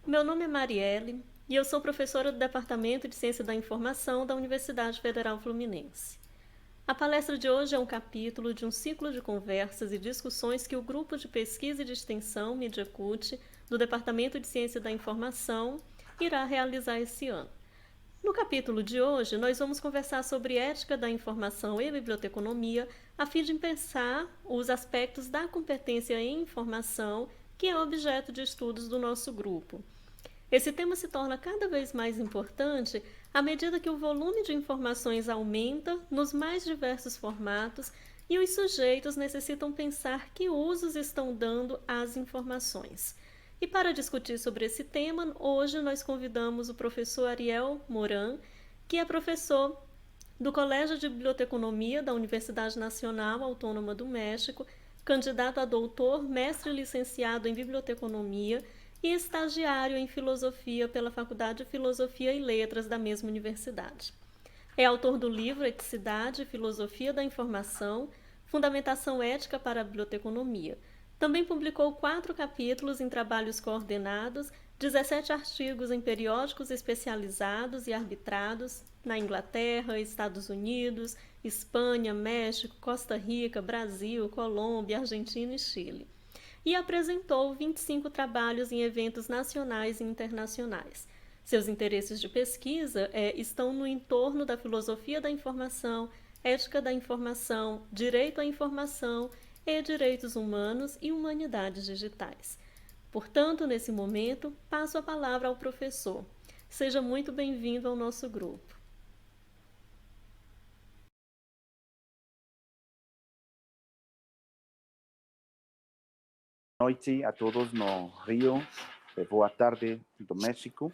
Meu nome é Marielle e eu sou professora do Departamento de Ciência da Informação da Universidade Federal Fluminense. A palestra de hoje é um capítulo de um ciclo de conversas e discussões que o Grupo de Pesquisa e de Extensão MediaCult do Departamento de Ciência da Informação irá realizar esse ano. No capítulo de hoje, nós vamos conversar sobre ética da informação e biblioteconomia, a fim de pensar os aspectos da competência em informação, que é objeto de estudos do nosso grupo. Esse tema se torna cada vez mais importante à medida que o volume de informações aumenta nos mais diversos formatos e os sujeitos necessitam pensar que usos estão dando às informações. E para discutir sobre esse tema, hoje nós convidamos o professor Ariel Moran, que é professor do Colégio de Biblioteconomia da Universidade Nacional Autônoma do México, candidato a doutor, mestre e licenciado em Biblioteconomia e estagiário em Filosofia pela Faculdade de Filosofia e Letras da mesma universidade. É autor do livro Eticidade e Filosofia da Informação, Fundamentação Ética para a Biblioteconomia. Também publicou 4 capítulos em trabalhos coordenados, 17 artigos em periódicos especializados e arbitrados na Inglaterra, Estados Unidos, Espanha, México, Costa Rica, Brasil, Colômbia, Argentina e Chile. E apresentou 25 trabalhos em eventos nacionais e internacionais. Seus interesses de pesquisa estão no entorno da filosofia da informação, ética da informação, direito à informação e direitos humanos e humanidades digitais. Portanto, nesse momento, passo a palavra ao professor. Seja muito bem-vindo ao nosso grupo. Boa noite a todos no Rio, boa tarde do México.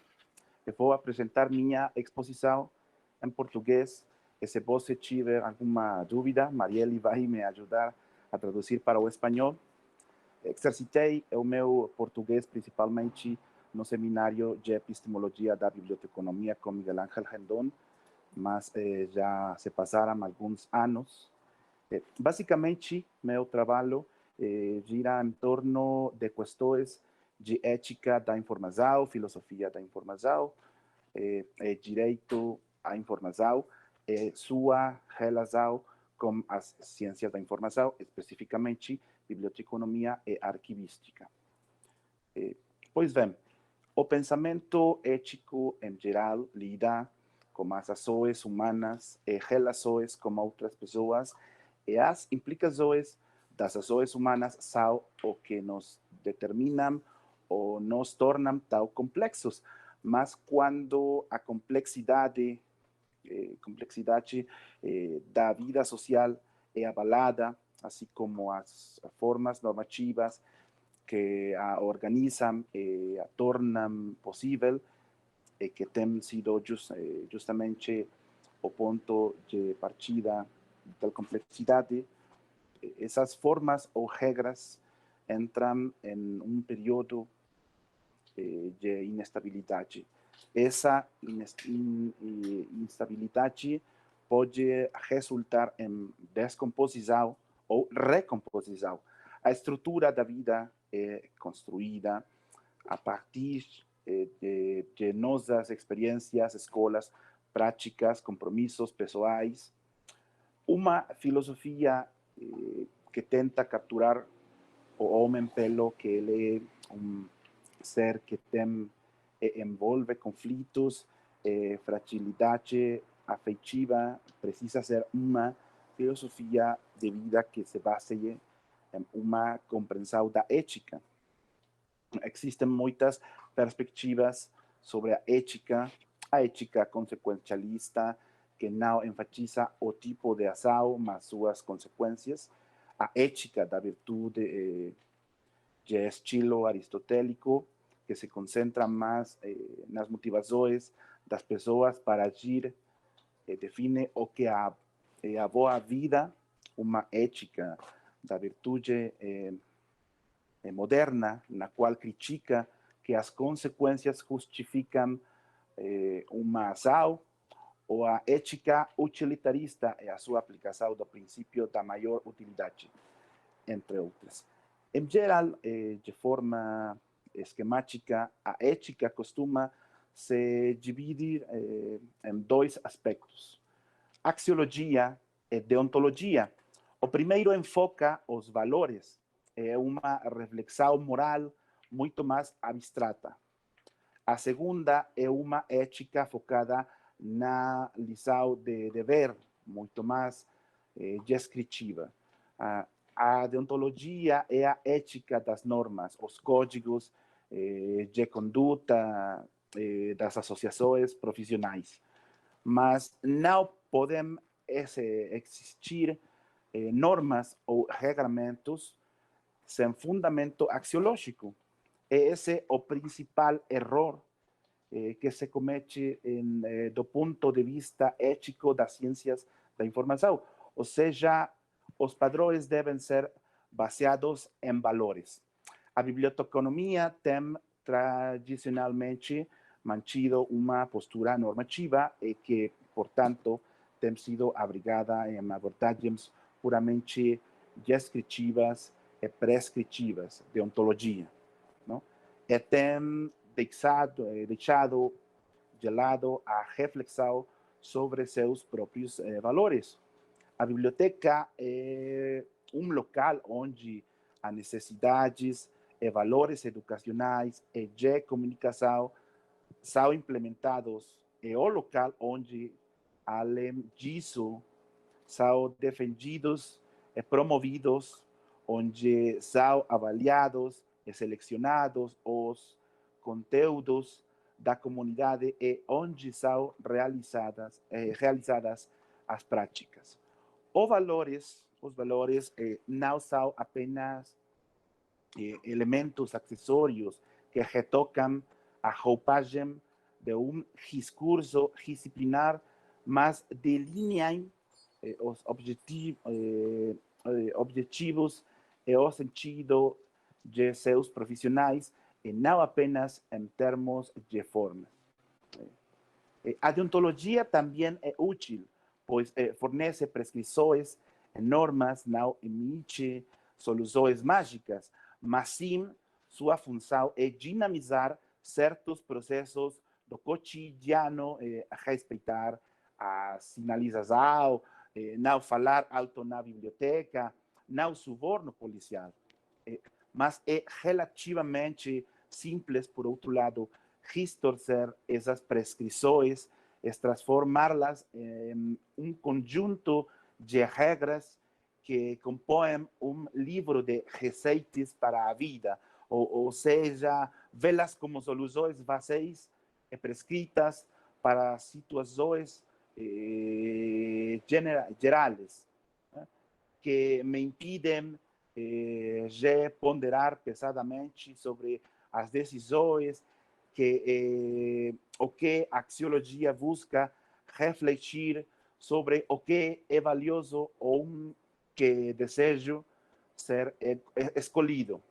Eu vou apresentar minha exposição em português e se você tiver alguma dúvida, Marielle vai me ajudar a traduzir para o espanhol. Exercitei o meu português principalmente no seminário de epistemologia da biblioteconomia com Miguel Ángel Rendón, mas já se passaram alguns anos. Basicamente, meu trabalho gira em torno de questões de ética da informação, filosofia da informação, direito à informação, sua relação com as ciências da informação, especificamente biblioteconomia e arquivística. Pois bem, o pensamento ético em geral lida com as ações humanas e relações com outras pessoas e as implicações das ações humanas são o que nos determinam ou nos tornam tão complexos. Mas quando a complexidade da vida social é abalada, assim como as formas normativas que a organizam e a tornam possível, e que tem sido justamente o ponto de partida da complexidade, essas formas ou regras entram em um período de inestabilidade. Essa instabilidade pode resultar em descomposição ou recomposição. A estrutura da vida é construída a partir de nossas experiências, escolas, práticas, compromissos pessoais. Uma filosofia que tenta capturar o homem pelo que ele é ser que tem envolve conflitos, fragilidade afetiva, precisa ser uma filosofia de vida que se baseie em uma compreensão da ética. Existem muitas perspectivas sobre a ética consequencialista, que não enfatiza o tipo de ação, mas suas consequências, a ética da virtude de estilo aristotélico, que se concentra mais nas motivações das pessoas para agir, define o que é a boa vida, uma ética da virtude moderna, na qual critica que as consequências justificam uma ação, ou a ética utilitarista é a sua aplicação do princípio da maior utilidade, entre outras. Em geral, de forma esquemática, a ética costuma se dividir em dois aspectos: axiologia e deontologia. O primeiro enfoca os valores, é uma reflexão moral muito mais abstrata. A segunda é uma ética focada na lição de dever, muito mais descritiva. A deontologia é a ética das normas, os códigos de conduta das associações profissionais. Mas não podem existir normas ou regramentos sem fundamento axiológico. Esse é o principal erro que se comete do ponto de vista ético das ciências da informação. Ou seja, os padrões devem ser baseados em valores. A biblioteconomia tem tradicionalmente mantido uma postura normativa e que, portanto, tem sido abrigada em abordagens puramente descritivas e prescritivas, deontologia. Não? E tem deixado de lado a reflexão sobre seus próprios valores. A biblioteca é um local onde as necessidades e valores educacionais e de comunicação são implementados. É o local onde, além disso, são defendidos e promovidos, onde são avaliados e selecionados os conteúdos da comunidade e onde são realizadas as práticas. Os valores não são apenas elementos acessórios que retocam a roupagem de um discurso disciplinar, mas delineam os objetivos e o sentido de seus profissionais, e não apenas em termos de forma. A deontologia também é útil, pois fornece prescrições e normas, não emite soluções mágicas, mas sim sua função é dinamizar certos processos do cotidiano, respeitar a sinalização, não falar alto na biblioteca, não suborno policial. Mas é relativamente simples, por outro lado, distorcer essas prescrições, transformá-las em um conjunto de regras que compõem um livro de receitas para a vida, ou seja, vê-las como soluções vazias e prescritas para situações gerais, né, que me impedem de ponderar pesadamente sobre as decisões o que a axiologia busca refletir sobre o que é valioso ou que desejo ser escolhido.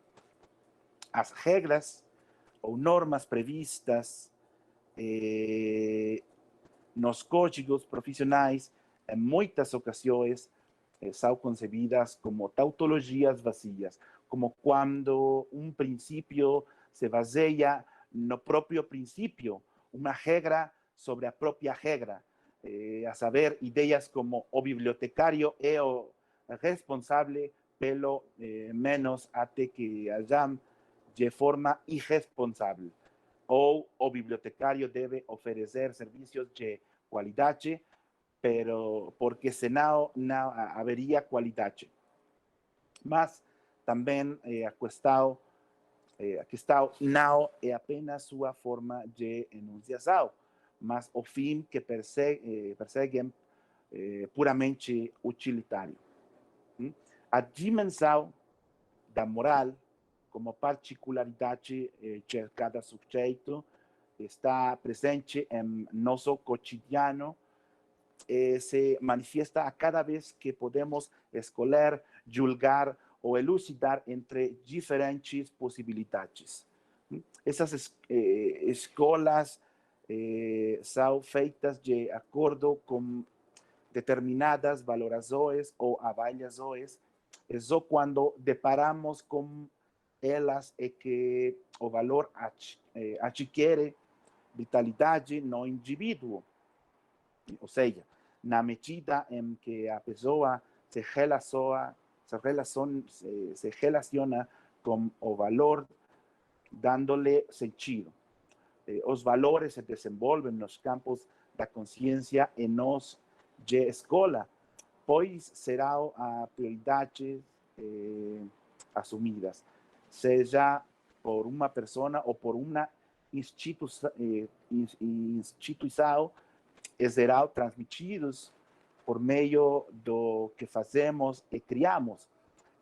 As regras ou normas previstas nos códigos profissionais, em muitas ocasiões, são concebidas como tautologias vazias, como quando um princípio se baseia no próprio princípio, uma regra sobre a própria regra, a saber, ideias como o bibliotecário é o responsável pelo menos até que hajam de forma irresponsável, ou o bibliotecário deve oferecer serviços de qualidade, porque senão não haveria qualidade. Mas também a questão não é apenas sua forma de enunciação, mas o fim que perseguem puramente utilitário. A dimensão da moral como particularidade de cada sujeito está presente em nosso cotidiano e se manifiesta a cada vez que podemos escolher, julgar ou elucidar entre diferentes possibilidades. Essas escolas são feitas de acordo com determinadas valorações ou avaliações. É só quando deparamos com elas é que o valor adquire vitalidade no indivíduo. Ou seja, na medida em que a pessoa se relaciona com o valor, dándole sentido. Os valores se desenvolvem nos campos da consciência e nos de escola, pois serão prioridades assumidas, seja por uma pessoa ou por uma instituição, serão transmitidos por meio do que fazemos e criamos.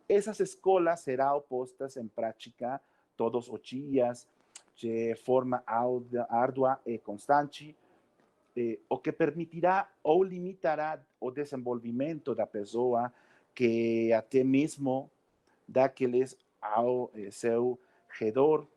Essas escolas serão postas em prática todos os dias, de forma árdua e constante, o que permitirá ou limitará o desenvolvimento da pessoa, que até mesmo daqueles ao seu redor,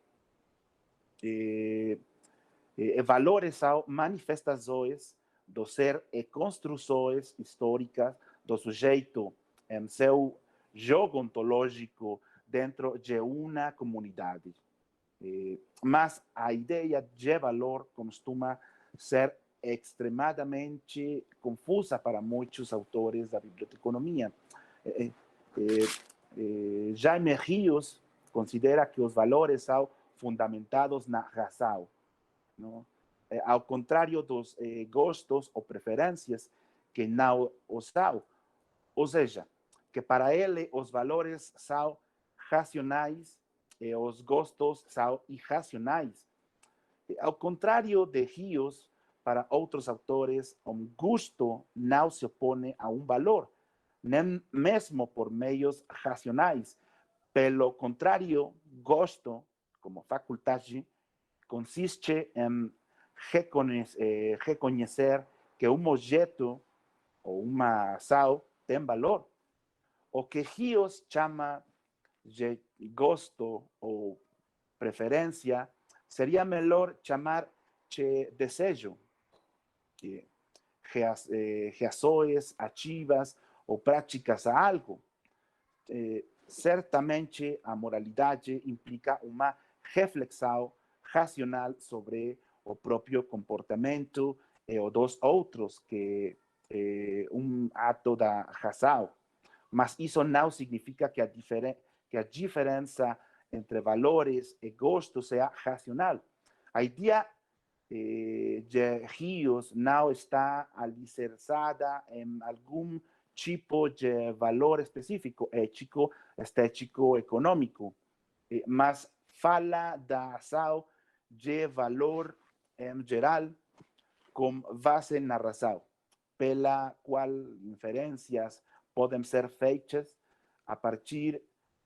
valores são manifestações do ser e construções históricas do sujeito em seu jogo ontológico dentro de uma comunidade. Mas a ideia de valor costuma ser extremadamente confusa para muitos autores da biblioteconomia. Jaime Rios considera que os valores são fundamentados na razão, não? Ao contrário dos gostos ou preferências, que não o são. Ou seja, que para ele os valores são racionais e os gostos são irracionais. Ao contrário de Rios, para outros autores, um gosto não se opõe a um valor, nem mesmo por meios racionais. Pelo contrário, gosto, como faculdade, consiste em reconhecer que um objeto ou uma ação tem valor. O que Rios chama de gosto ou preferência seria melhor chamar de desejo, reações ativas ou práticas a algo. Certamente a moralidade implica uma reflexão racional sobre o próprio comportamento e o dos outros, que um ato da razão. Mas isso não significa que a diferença entre valores e gostos seja racional. A ideia de Rios não está alicerçada em algum tipo de valor específico, ético, estético, econômico, mas fala da ação de valor em geral com base na razão, pela qual inferências podem ser feitas a partir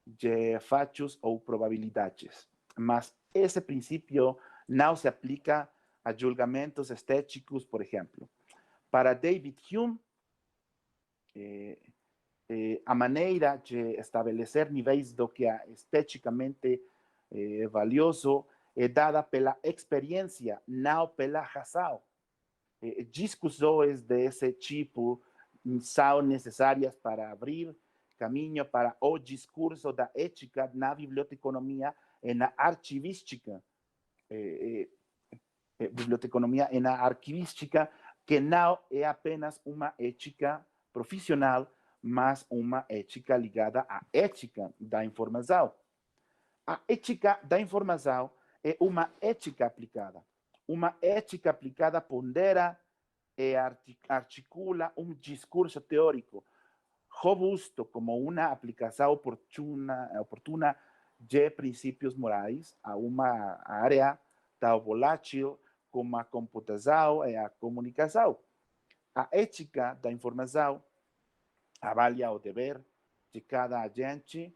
de fatos ou probabilidades. Mas esse princípio não se aplica a julgamentos estéticos, por exemplo. Para David Hume, a maneira de estabelecer níveis do que é esteticamente valioso é dada pela experiência, não pela razão. Discussões desse tipo são necessárias para abrir caminho para o discurso da ética na biblioteconomia e na arquivística. Biblioteconomia e na arquivística, que não é apenas uma ética profissional, mas uma ética ligada à ética da informação. A ética da informação é uma ética aplicada. Uma ética aplicada pondera e articula um discurso teórico robusto como uma aplicação oportuna de princípios morais a uma área tão volátil como a computação e a comunicação. A ética da informação avalia o dever de cada agente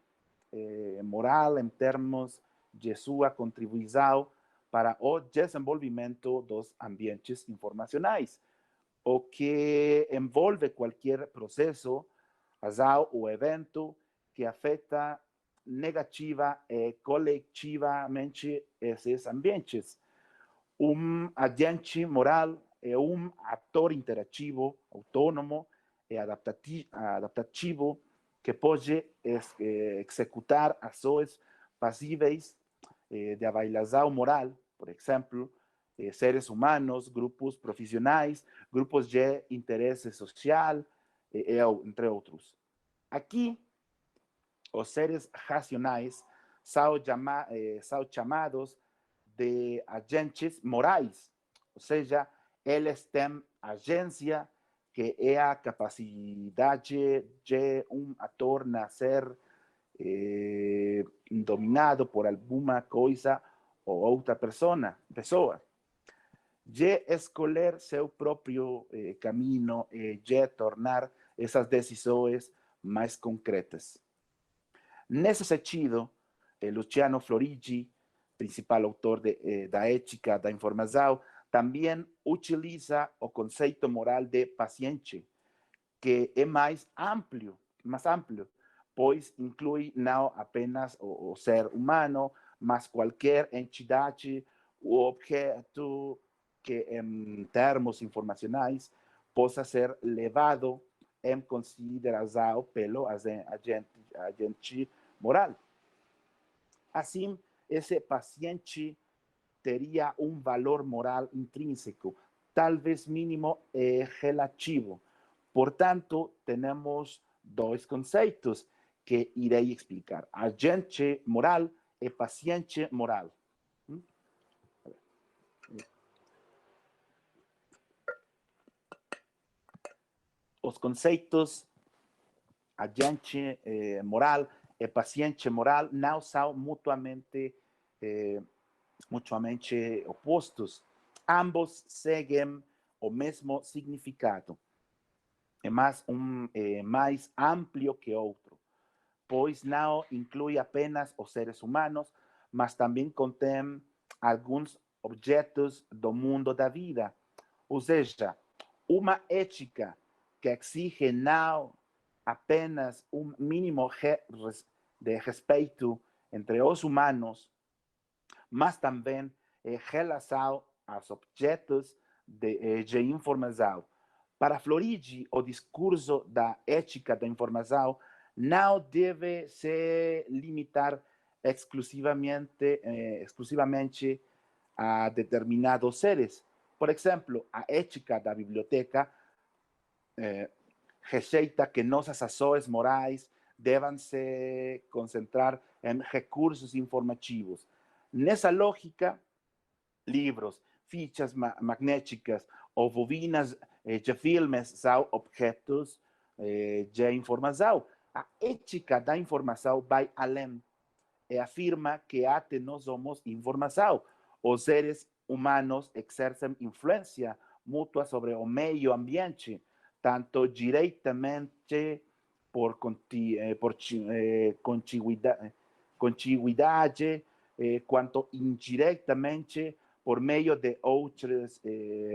moral em termos de sua contribuição para o desenvolvimento dos ambientes informacionais, o que envolve qualquer processo, ação ou evento que afeta negativa e coletivamente esses ambientes. Um agente moral é um ator interativo, autônomo e adaptativo que pode executar ações passíveis de avaliação moral, por exemplo, seres humanos, grupos profissionais, grupos de interesse social, entre outros. Aqui, os seres racionais são chamados de agentes morais, ou seja, eles têm agência, que é a capacidade de ator nascer dominado por alguma coisa ou outra pessoa, de escolher seu próprio caminho e de tornar essas decisões mais concretas. Nesse sentido, Luciano Florigi, principal autor da Ética da Informação, também utiliza o conceito moral de paciente, que é mais amplo, pois inclui não apenas o ser humano, mas qualquer entidade ou objeto que, em termos informacionais, possa ser levado em consideração pelo agente moral. Assim, esse paciente teria um valor moral intrínseco, talvez mínimo e relativo. Portanto, temos dois conceitos que irei explicar: agente moral e paciente moral. Os conceitos agente moral e paciente moral não são mutuamente opostos. Ambos seguem o mesmo significado. É mais amplo que outro, pois não inclui apenas os seres humanos, mas também contém alguns objetos do mundo da vida. Ou seja, uma ética que exige não apenas um mínimo de respeito entre os humanos, mas também em relação aos objetos de informação. Para Florigi, o discurso da ética da informação não deve se limitar exclusivamente a determinados seres. Por exemplo, a ética da biblioteca rejeita que nossas ações morais devam se concentrar em recursos informativos. Nessa lógica, livros, fichas magnéticas ou bobinas de filmes são objetos de informação. A ética da informação vai além e afirma que até nós somos informação. Os seres humanos exercem influência mútua sobre o meio ambiente, tanto diretamente por contiguidade, quanto indiretamente por meio de outros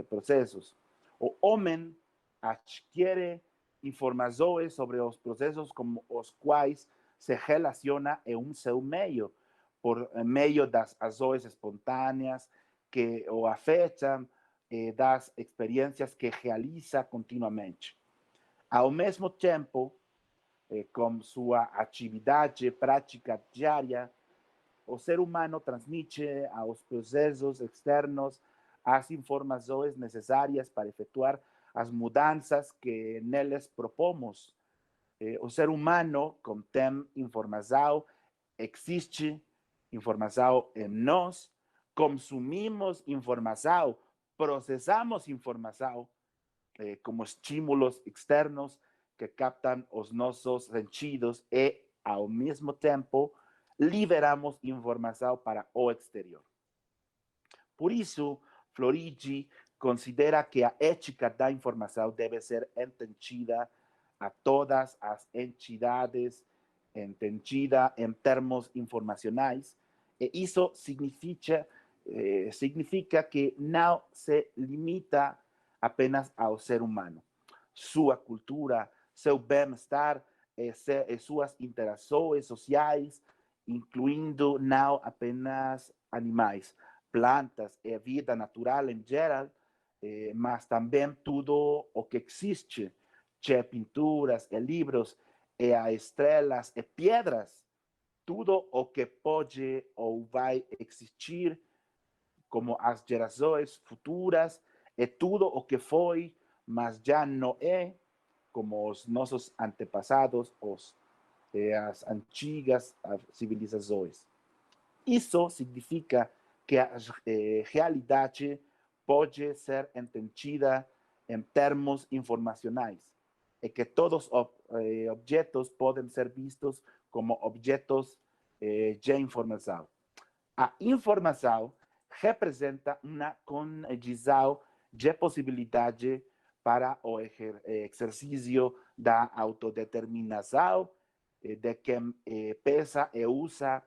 processos. O homem adquire informações sobre os processos com os quais se relaciona em seu meio, por meio das ações espontâneas que o afetam, das experiências que realiza continuamente. Ao mesmo tempo, com sua atividade prática diária, o ser humano transmite aos processos externos as informações necessárias para efetuar as mudanças que neles propomos. O ser humano contém informação, existe informação em nós, consumimos informação, processamos informação como estímulos externos que captam os nossos sentidos e, ao mesmo tempo, liberamos informação para o exterior. Por isso, Florigi considera que a ética da informação deve ser entendida a todas as entidades, entendida em termos informacionais, e isso significa que não se limita apenas ao ser humano. Sua cultura, seu bem-estar e suas interações sociais, incluindo não apenas animais, plantas e vida natural em geral, mas também tudo o que existe, de pinturas e livros, e a estrelas e pedras. tudo o que pode ou vai existir como as gerações futuras, é tudo o que foi, mas já não é, como os nossos antepassados, as antigas civilizações. Isso significa que a realidade pode ser entendida em termos informacionais e que todos os objetos podem ser vistos como objetos de informação. A informação representa uma condição de possibilidade para o exercício da autodeterminação de quem pensa e usa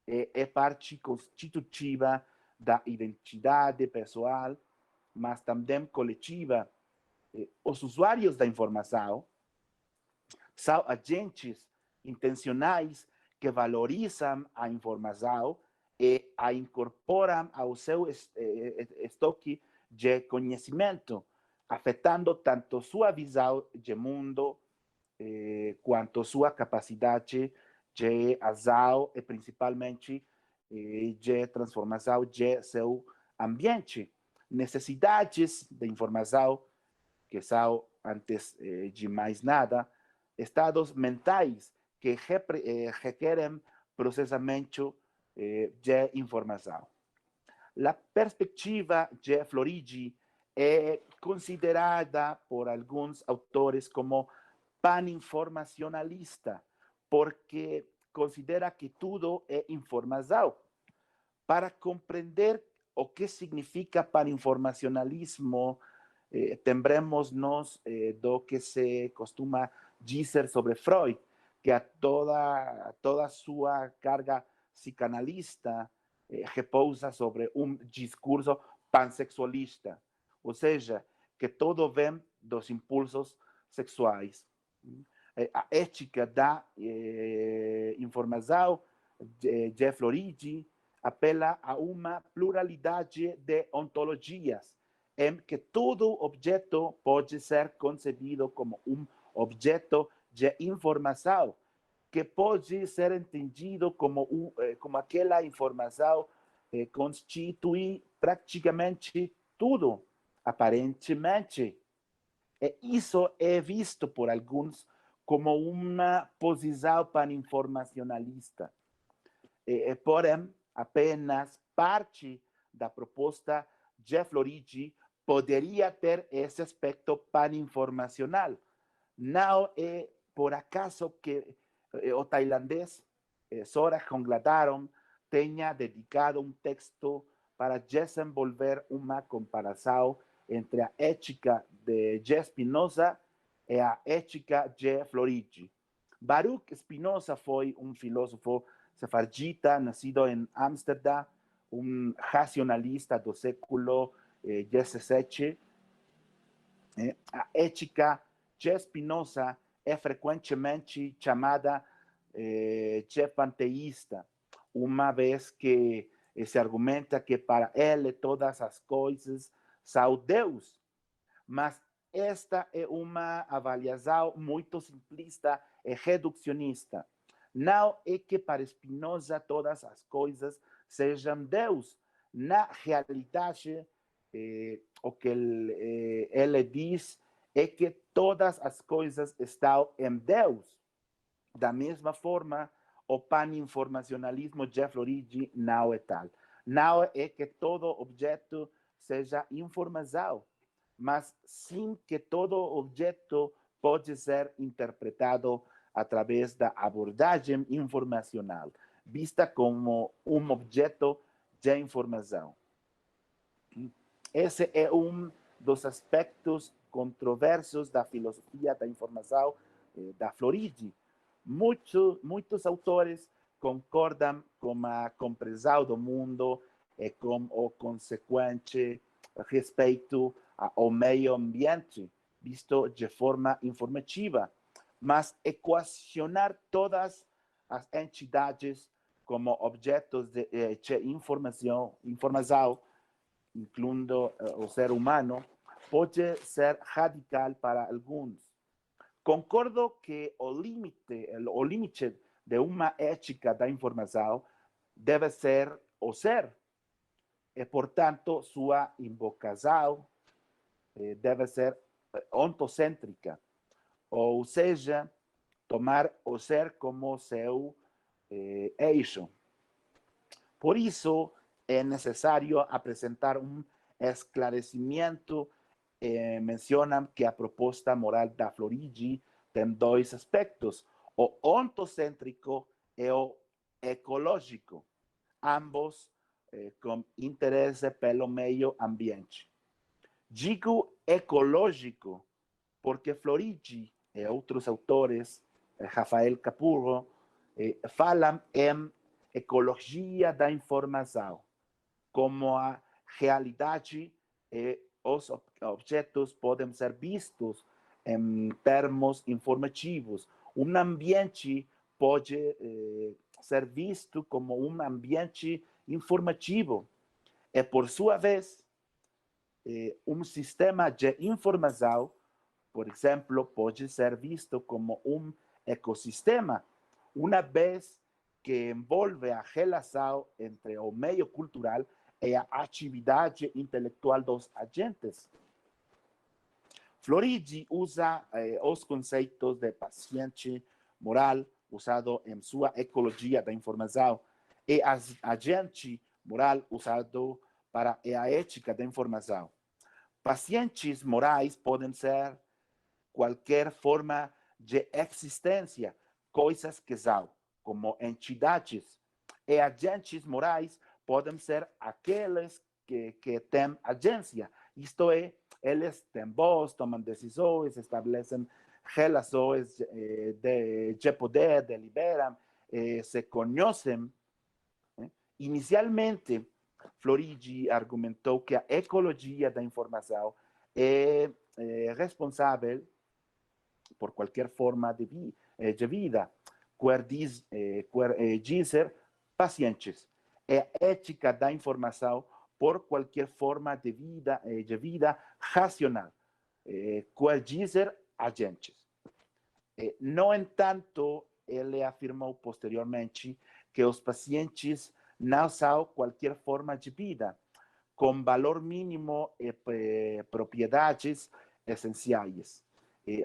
é parte constitutiva da identidade pessoal, mas também coletiva. Os usuários da informação são agentes intencionais que valorizam a informação e a incorporam ao seu estoque de conhecimento, afetando tanto sua visão de mundo quanto sua capacidade de ação e principalmente de transformação de seu ambiente. Necessidades de informação que são, antes de mais nada, estados mentais que requerem processamento de informação. A perspectiva de Floridi é considerada por alguns autores como paninformacionalista, porque considera que tudo é informação. Para compreender o que significa paninformacionalismo, lembremos-nos do que se costuma dizer sobre Freud, que a toda sua carga psicanalista repousa sobre discurso pansexualista, ou seja, que todo vem dos impulsos sexuais. A ética da informação de Floridi apela a uma pluralidade de ontologias, em que todo objeto pode ser concebido como objeto de informação, que pode ser entendido como aquela informação constitui praticamente tudo, aparentemente. E isso é visto por alguns como uma posição paninformacionalista. Porém, apenas parte da proposta de Floridi poderia ter esse aspecto paninformacional. Não é por acaso que o tailandês Sora Hongladarom tenha dedicado um texto para desenvolver uma comparação entre a ética de Spinoza e a ética de Floridi. Baruch Spinoza foi um filósofo sefardita, nascido em Amsterdã, um racionalista do século XVII. A ética de Spinoza é frequentemente chamada de panteísta, uma vez que se argumenta que para ele todas as coisas são Deus. Mas esta é uma avaliação muito simplista e reducionista. Não é que para Spinoza todas as coisas sejam Deus. Na realidade, o que ele diz é que todas as coisas estão em Deus. Da mesma forma, o paninformacionalismo de Floridi não é tal. Não é que todo objeto seja informação, mas sim que todo objeto pode ser interpretado através da abordagem informacional, vista como um objeto de informação. Esse é um dos aspectos controversos da filosofia da informação da Floridi. Muitos autores concordam com a compreensão do mundo e com o consequente respeito ao meio ambiente, visto de forma informativa, mas equacionar todas as entidades como objetos de informação, incluindo o ser humano, pode ser radical para alguns. Concordo que o limite de uma ética da informação deve ser ou ser. E, portanto, sua invocação deve ser ontocêntrica, ou seja, tomar o ser como seu eixo. Por isso, é necessário apresentar um esclarecimento. Mencionam que a proposta moral da Floridi tem dois aspectos, o ontocêntrico e o ecológico, ambos com interesse pelo meio ambiente. Digo ecológico porque Floridi e outros autores, Rafael Capurro, falam em ecologia da informação, como a realidade e os objetos podem ser vistos em termos informativos. Um ambiente pode ser visto como um ambiente informativo. E, por sua vez, um sistema de informação, por exemplo, pode ser visto como um ecossistema, uma vez que envolve a relação entre o meio cultural e a atividade intelectual dos agentes. Floridi usa os conceitos de paciente moral usado em sua ecologia da informação e agente moral usado para a ética da informação. Pacientes morais podem ser qualquer forma de existência, coisas que são, como entidades, e agentes morais podem ser aqueles que têm agência, isto é, eles têm voz, tomam decisões, estabelecem relações de poder, deliberam, se conhecem. Inicialmente, Floridi argumentou que a ecologia da informação é responsável por qualquer forma de vida, dizer pacientes. É a ética da informação por qualquer forma de vida racional, quer dizer agentes. No entanto, ele afirmou posteriormente que os pacientes não são qualquer forma de vida, com valor mínimo e propriedades essenciais,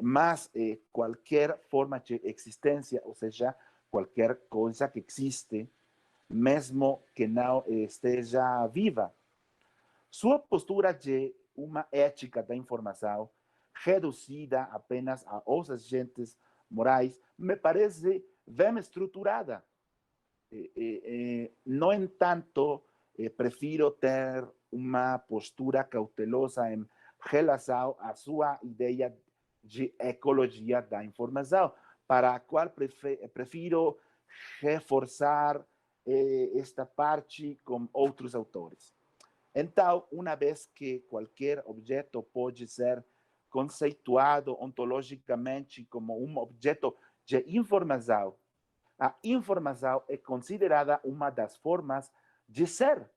mas qualquer forma de existência, ou seja, qualquer coisa que existe, mesmo que não esteja viva. Sua postura de uma ética da informação reduzida apenas aos agentes morais me parece bem estruturada. No entanto, prefiro ter uma postura cautelosa em relação à sua ideia de ecologia da informação, para a qual prefiro reforçar esta parte com outros autores. Então, uma vez que qualquer objeto pode ser conceituado ontologicamente como um objeto de informação, a informação é considerada uma das formas de ser.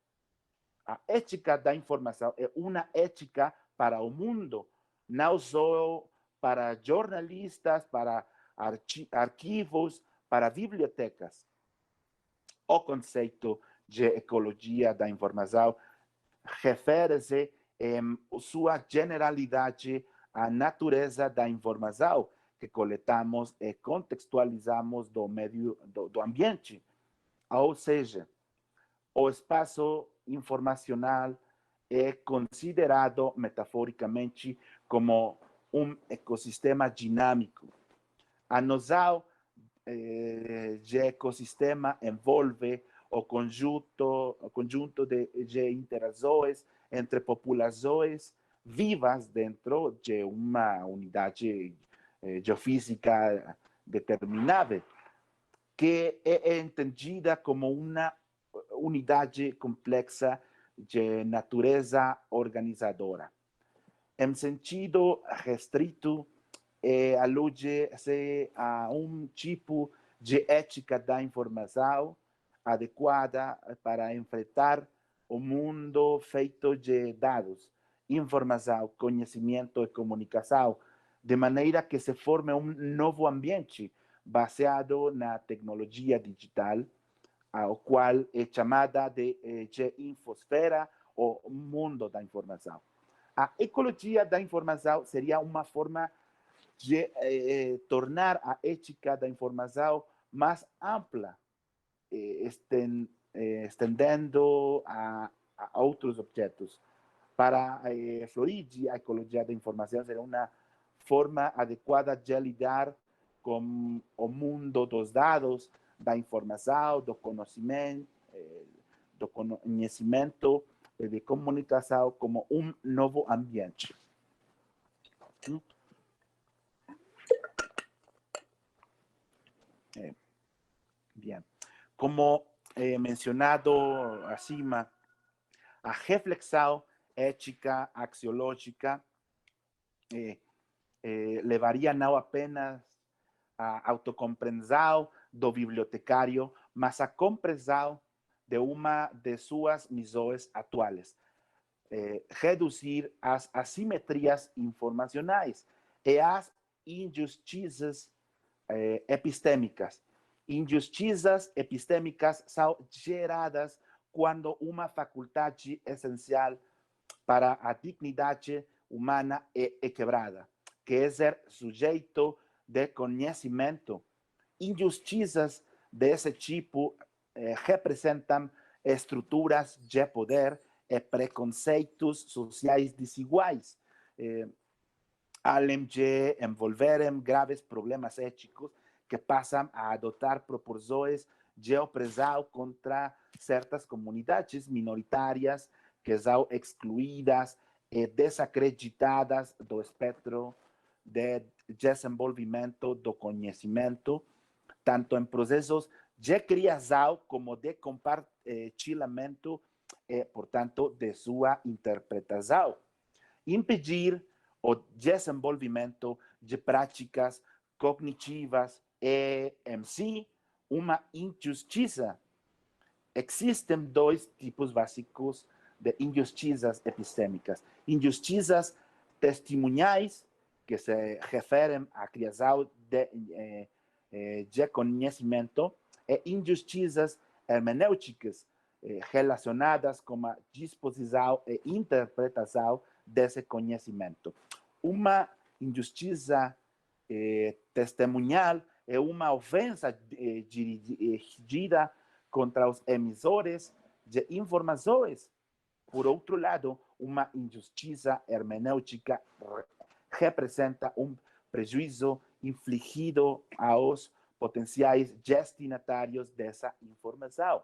A ética da informação é uma ética para o mundo, não só para jornalistas, para arquivos, para bibliotecas. O conceito de ecologia da informação refere-se em sua generalidade à natureza da informação que coletamos e contextualizamos do meio do ambiente. Ou seja, o espaço informacional é considerado metaforicamente como um ecossistema dinâmico. A noção de ecossistema envolve o conjunto de interações entre populações vivas dentro de uma unidade geofísica determinada, que é entendida como uma unidade complexa de natureza organizadora. Em sentido restrito, alude-se a um tipo de ética da informação adequada para enfrentar o mundo feito de dados, informação, conhecimento e comunicação, de maneira que se forme um novo ambiente baseado na tecnologia digital, ao qual é chamada de infosfera ou mundo da informação. A ecologia da informação seria uma forma de tornar a ética da informação mais ampla, estendendo a outros objetos. Para Floridi, a ecologia da informação seria uma forma adequada de lidar com o mundo dos dados, da informação, do conhecimento, de comunicação como um novo ambiente. Bien. Como mencionado acima, a reflexão ética axiológica levaria não apenas a autocompreensão do bibliotecário, mas a compreensão de uma de suas missões atuais, reduzir as assimetrias informacionais e as injustiças epistêmicas. Injustiças epistêmicas são geradas quando uma faculdade essencial para a dignidade humana é quebrada, que é ser sujeito de conhecimento. Injustiças desse tipo representam estruturas de poder e preconceitos sociais desiguais, além de envolverem graves problemas éticos que passam a adotar proporções de opressão contra certas comunidades minoritárias que são excluídas e desacreditadas do espectro de desenvolvimento do conhecimento, tanto em processos de criação como de compartilhamento e, portanto, de sua interpretação. Impedir o desenvolvimento de práticas cognitivas é, em si, uma injustiça. Existem dois tipos básicos de injustiças epistêmicas. Injustiças testemunhais, que se referem à criação de conhecimento, e injustiças hermenêuticas, relacionadas com a disposição e interpretação desse conhecimento. Uma injustiça testemunhal é uma ofensa dirigida contra os emissores de informações. Por outro lado, uma injustiça hermenêutica representa um prejuízo infligido aos potenciais destinatários dessa informação.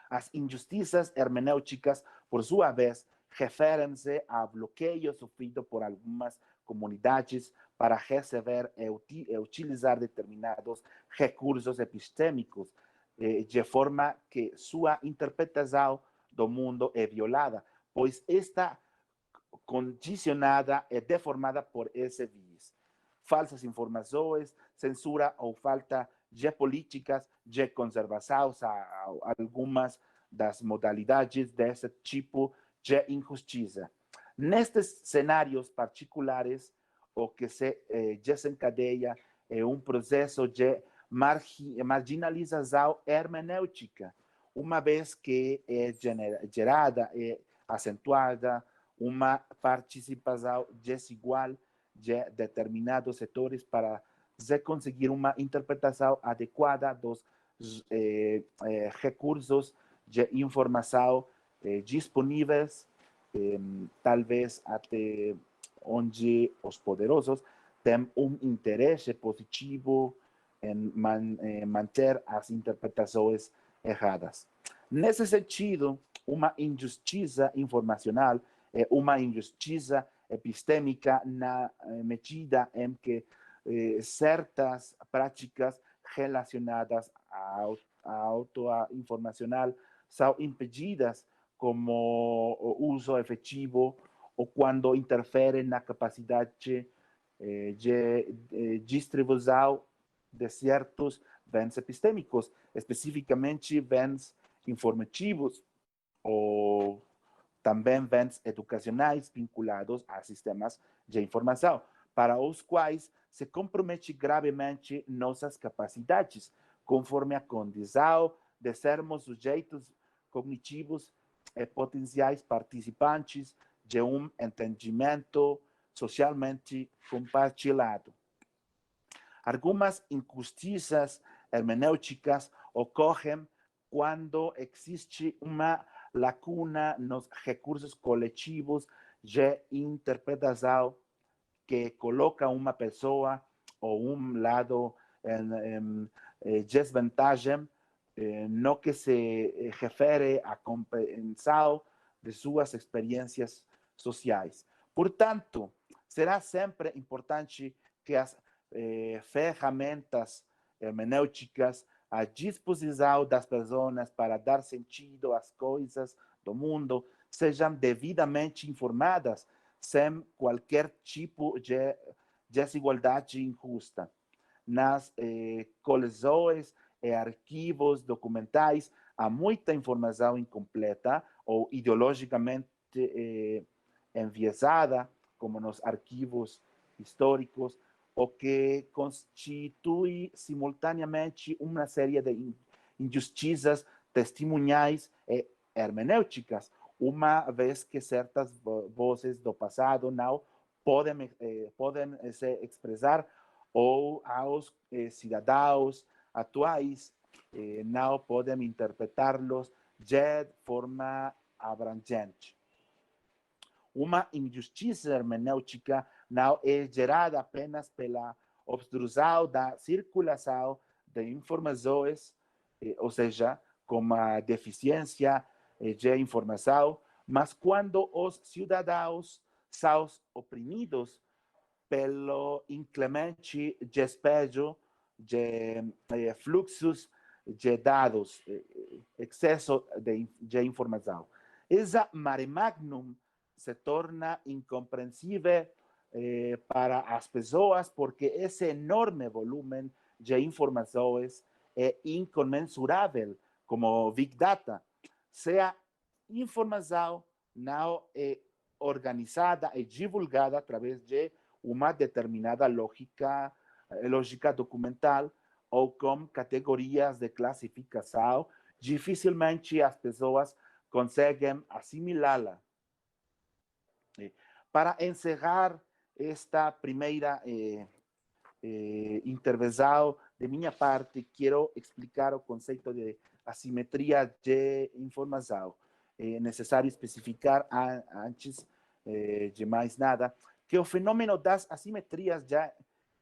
As injustiças hermenêuticas, por sua vez, referem-se a bloqueio sofrido por algumas comunidades para receber e utilizar determinados recursos epistêmicos, de forma que sua interpretação do mundo é violada, pois está condicionada e deformada por esse viés. Falsas informações, censura ou falta de políticas de conservação são algumas das modalidades desse tipo de injustiça. Nestes cenários particulares, o que se desencadeia é um processo de marginalização hermenêutica, uma vez que é gerada e acentuada uma participação desigual de determinados setores para se conseguir uma interpretação adequada dos recursos de informação disponíveis, talvez até onde os poderosos têm um interesse positivo em manter as interpretações erradas. Nesse sentido, uma injustiça informacional é uma injustiça epistêmica na medida em que certas práticas relacionadas à autoinformacional são impedidas, como o uso efetivo ou quando interferem na capacidade de distribuição de certos bens epistêmicos, especificamente bens informativos ou também bens educacionais vinculados a sistemas de informação. para os quais se compromete gravemente nossas capacidades, conforme a condição de sermos sujeitos cognitivos e potenciais participantes de um entendimento socialmente compartilhado. Algumas injustiças hermenêuticas ocorrem quando existe uma lacuna nos recursos coletivos de interpretação que coloca uma pessoa ou um lado em desvantagem no que se refere à compreensão de suas experiências sociais. Portanto, será sempre importante que as ferramentas hermenêuticas à disposição das pessoas para dar sentido às coisas do mundo sejam devidamente informadas, sem qualquer tipo de desigualdade injusta. Nas coleções e arquivos documentais há muita informação incompleta ou ideologicamente enviesada, como nos arquivos históricos, o que constitui simultaneamente uma série de injustiças testemunhais e hermenêuticas, uma vez que certas vozes do passado não podem se expressar ou aos cidadãos atuais não podem interpretá-los de forma abrangente. Uma injustiça hermenêutica não é gerada apenas pela obstrução da circulação de informações, ou seja, como a deficiência de informação, mas quando os cidadãos são oprimidos pelo inclemente despejo de fluxos de dados, excesso de informação. Essa mare magnum se torna incompreensível para as pessoas porque esse enorme volume de informações é incomensurável, como Big Data. Se a informação não é organizada e divulgada através de uma determinada lógica documental ou com categorias de classificação, dificilmente as pessoas conseguem assimilá-la. Para encerrar esta primeira intervenção de minha parte, quero explicar o conceito de assimetria de informação. É necessário especificar, antes de mais nada, que o fenômeno das assimetrias de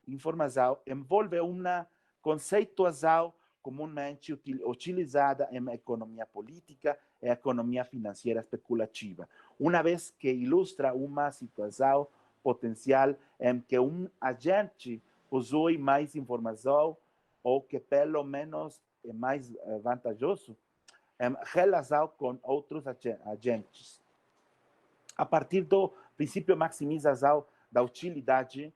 informação envolve uma conceituação comumente utilizada em economia política e economia financeira especulativa, uma vez que ilustra uma situação potencial em que um agente possui mais informação ou que pelo menos é mais vantajoso em relação com outros agentes. A partir do princípio maximização da utilidade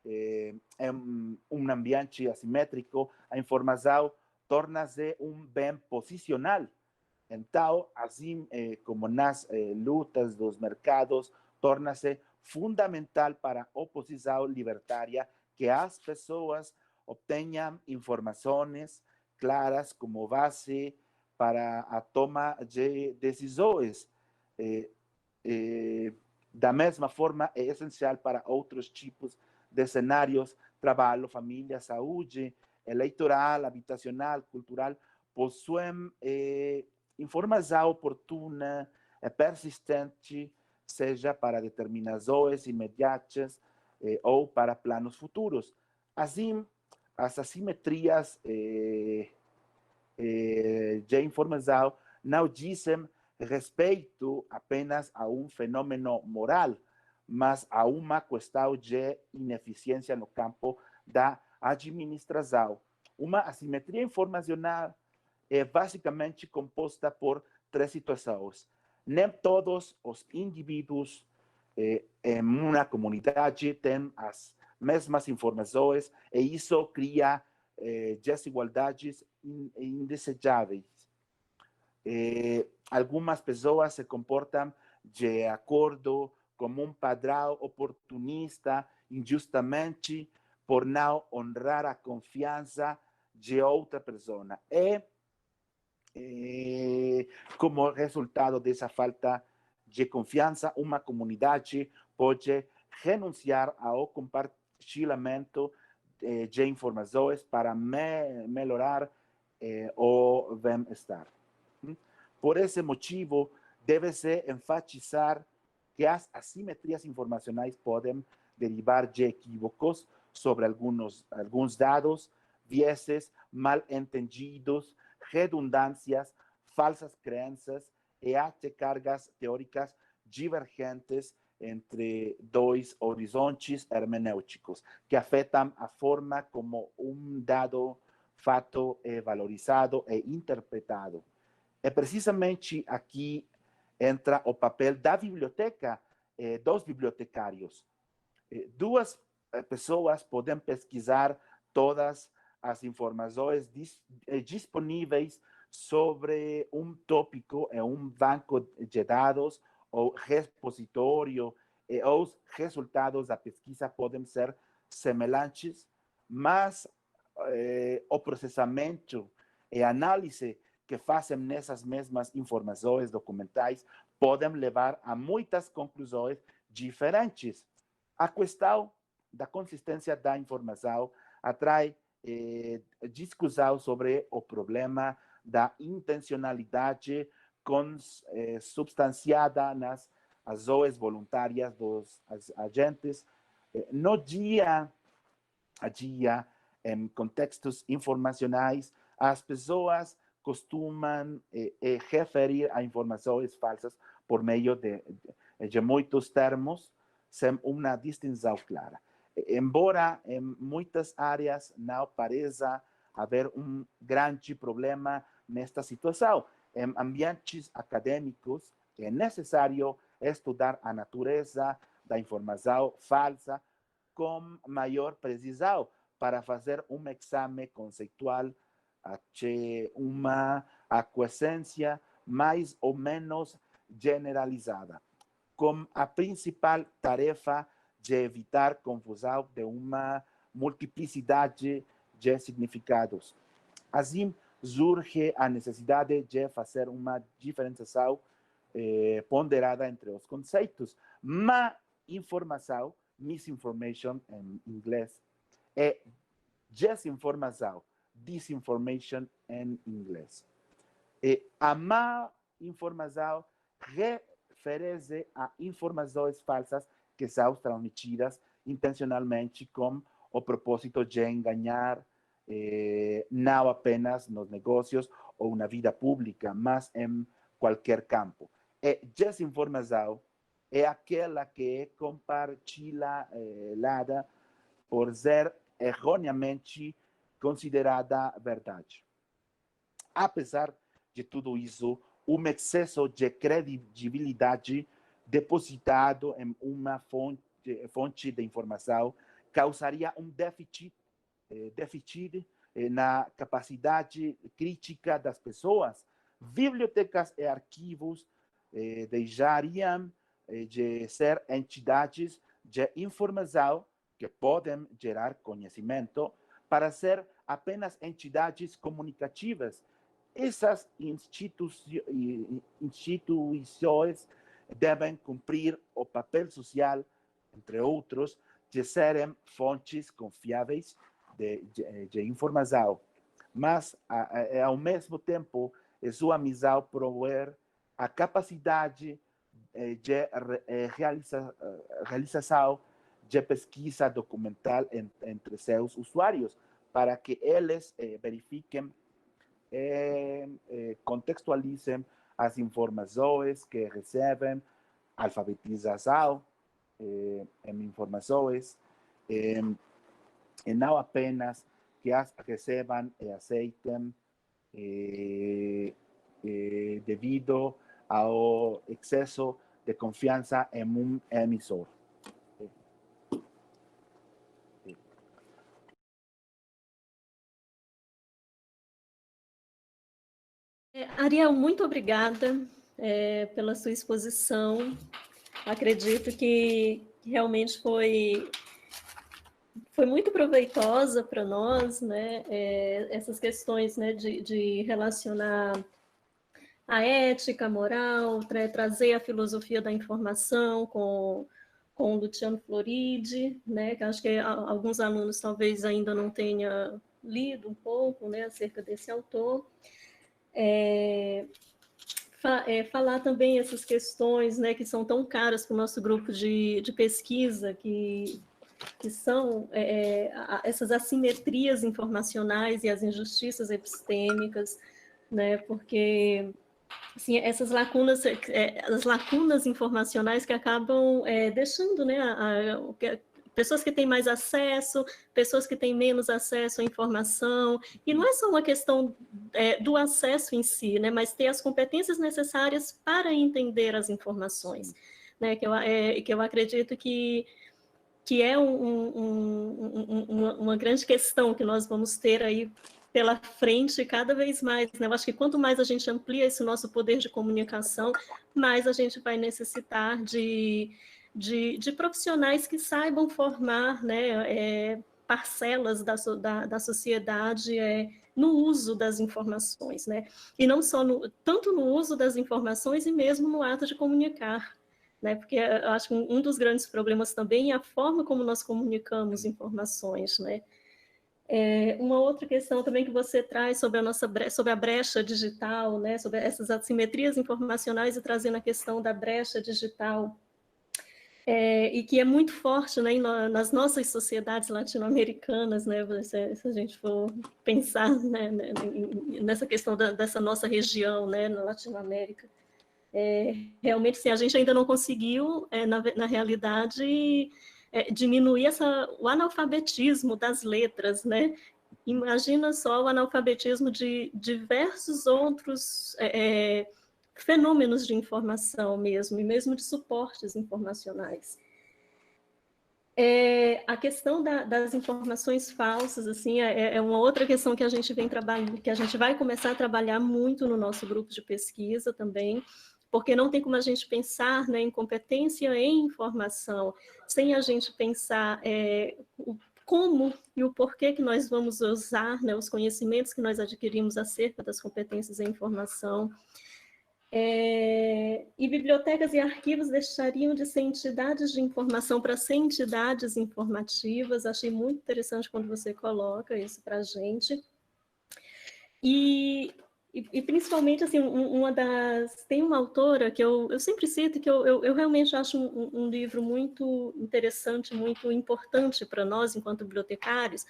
em um ambiente assimétrico, a informação torna-se um bem posicional. Então, assim como nas lutas dos mercados, torna-se fundamental para a oposição libertária que as pessoas obtenham informações claras como base para a toma de decisões. Da mesma forma, é essencial para outros tipos de cenários: trabalho, família, saúde, eleitoral, habitacional, cultural, possuem informação oportuna e persistente, seja para determinações imediatas ou para planos futuros. Assim, as assimetrias de informação não dizem respeito apenas a um fenômeno moral, mas a uma questão de ineficiência no campo da administração. Uma assimetria informacional é basicamente composta por três situações. Nem todos os indivíduos em uma comunidade têm as mesmas informações e isso cria desigualdades indesejáveis. Algumas pessoas se comportam de acordo com um padrão oportunista injustamente por não honrar a confiança de outra pessoa. Como resultado dessa falta de confiança, uma comunidade pode renunciar ao compartilhamento de informações para melhorar o bem-estar. Por esse motivo, deve-se enfatizar que as assimetrias informacionais podem derivar de equívocos sobre alguns dados, vieses, mal-entendidos, redundâncias, falsas crenças e até cargas teóricas divergentes entre dois horizontes hermenêuticos que afetam a forma como dado fato é valorizado e interpretado. É precisamente aqui entra o papel da biblioteca, dos bibliotecários. Duas pessoas podem pesquisar todas as informações disponíveis sobre tópico em banco de dados ou repositório, e os resultados da pesquisa podem ser semelhantes, mas o processamento e análise que fazem nessas mesmas informações documentais podem levar a muitas conclusões diferentes. A questão da consistência da informação atrai discussão sobre o problema da intencionalidade substanciada nas ações voluntárias dos agentes no dia a dia, em contextos informacionais. As pessoas costumam referir a informações falsas por meio de muitos termos, sem uma distinção clara. Embora em muitas áreas não pareça haver grande problema nesta situação, em ambientes acadêmicos é necessário estudar a natureza da informação falsa com maior precisão para fazer exame conceitual de uma aquiescência mais ou menos generalizada, com a principal tarefa de evitar confusão de uma multiplicidade de significados. Assim, surge a necessidade de fazer uma diferenciação ponderada entre os conceitos. Má informação, misinformation em inglês, e desinformação, disinformation em inglês. A má informação refere-se a informações falsas que são transmitidas intencionalmente com o propósito de enganar, não apenas nos negócios ou na vida pública, mas em qualquer campo. E desinformação é aquela que é compartilhada por ser erroneamente considerada verdade. Apesar de tudo isso, excesso de credibilidade depositado em uma fonte de informação causaria déficit na capacidade crítica das pessoas. Bibliotecas e arquivos deixariam de ser entidades de informação que podem gerar conhecimento para ser apenas entidades comunicativas. Essas instituições devem cumprir o papel social, entre outros, de serem fontes confiáveis de informação, mas, ao mesmo tempo, é sua missão prover a capacidade de realização de pesquisa documental entre seus usuários, para que eles verifiquem e contextualizem as informações que recebem, alfabetização em informações, e não apenas que as recebam e aceitem devido ao excesso de confiança em emissor. Ariel, muito obrigada pela sua exposição. Acredito que realmente foi foi muito proveitosa para nós, né, essas questões, né, de relacionar a ética, a moral, trazer a filosofia da informação com o Luciano Floridi, né, que acho que alguns alunos talvez ainda não tenham lido um pouco, né, acerca desse autor. Falar também essas questões, né, que são tão caras para o nosso grupo de pesquisa, que são essas assimetrias informacionais e as injustiças epistêmicas, né, porque assim, essas lacunas, as lacunas informacionais que acabam deixando, né, pessoas que têm mais acesso, pessoas que têm menos acesso à informação, e não é só uma questão do acesso em si, né, mas ter as competências necessárias para entender as informações, né, que eu acredito que é uma grande questão que nós vamos ter aí pela frente cada vez mais, né? Eu acho que quanto mais a gente amplia esse nosso poder de comunicação, mais a gente vai necessitar de profissionais que saibam formar, né, parcelas da sociedade no uso das informações, né? E não só tanto no uso das informações e mesmo no ato de comunicar, né? Porque eu acho que um dos grandes problemas também é a forma como nós comunicamos informações, né? Uma outra questão também que você traz sobre sobre a brecha digital, né? Sobre essas assimetrias informacionais e trazendo a questão da brecha digital, e que é muito forte, né, nas nossas sociedades latino-americanas, né? Se a gente for pensar, né, nessa questão dessa nossa região, né, na Latinoamérica. Realmente, sim, a gente ainda não conseguiu, na realidade, diminuir o analfabetismo das letras, né? Imagina só o analfabetismo de diversos outros fenômenos de informação mesmo, e mesmo de suportes informacionais. A questão das informações falsas, assim, é uma outra questão que a gente vem trabalhando, que a gente vai começar a trabalhar muito no nosso grupo de pesquisa também, porque não tem como a gente pensar, né, em competência em informação sem a gente pensar como e o porquê que nós vamos usar, né, os conhecimentos que nós adquirimos acerca das competências em informação. E bibliotecas e arquivos deixariam de ser entidades de informação para ser entidades informativas. Achei muito interessante quando você coloca isso para a gente. E principalmente, assim, tem uma autora que eu sempre cito, que eu realmente acho um livro muito interessante, muito importante para nós, enquanto bibliotecários,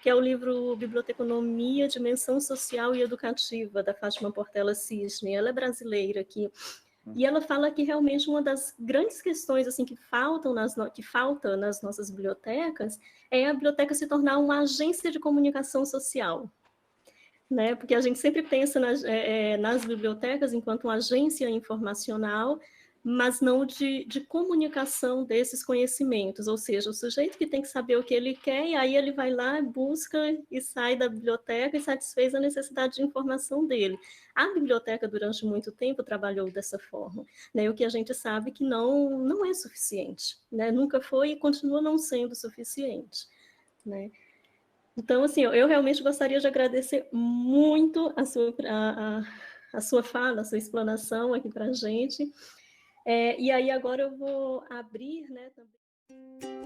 que é o livro Biblioteconomia, Dimensão Social e Educativa, da Fátima Portela Cisne. Ela é brasileira aqui. E ela fala que realmente uma das grandes questões assim, que falta nas nossas bibliotecas é a biblioteca se tornar uma agência de comunicação social. Né? Porque a gente sempre pensa nas bibliotecas enquanto uma agência informacional, mas não de comunicação desses conhecimentos, ou seja, o sujeito que tem que saber o que ele quer, e aí ele vai lá, busca e sai da biblioteca e satisfez a necessidade de informação dele. A biblioteca, durante muito tempo, trabalhou dessa forma, né? E o que a gente sabe que não é suficiente, né? Nunca foi e continua não sendo suficiente, né? Então, assim, eu realmente gostaria de agradecer muito a sua fala, a sua explanação aqui para a gente. E aí agora eu vou abrir, né, também.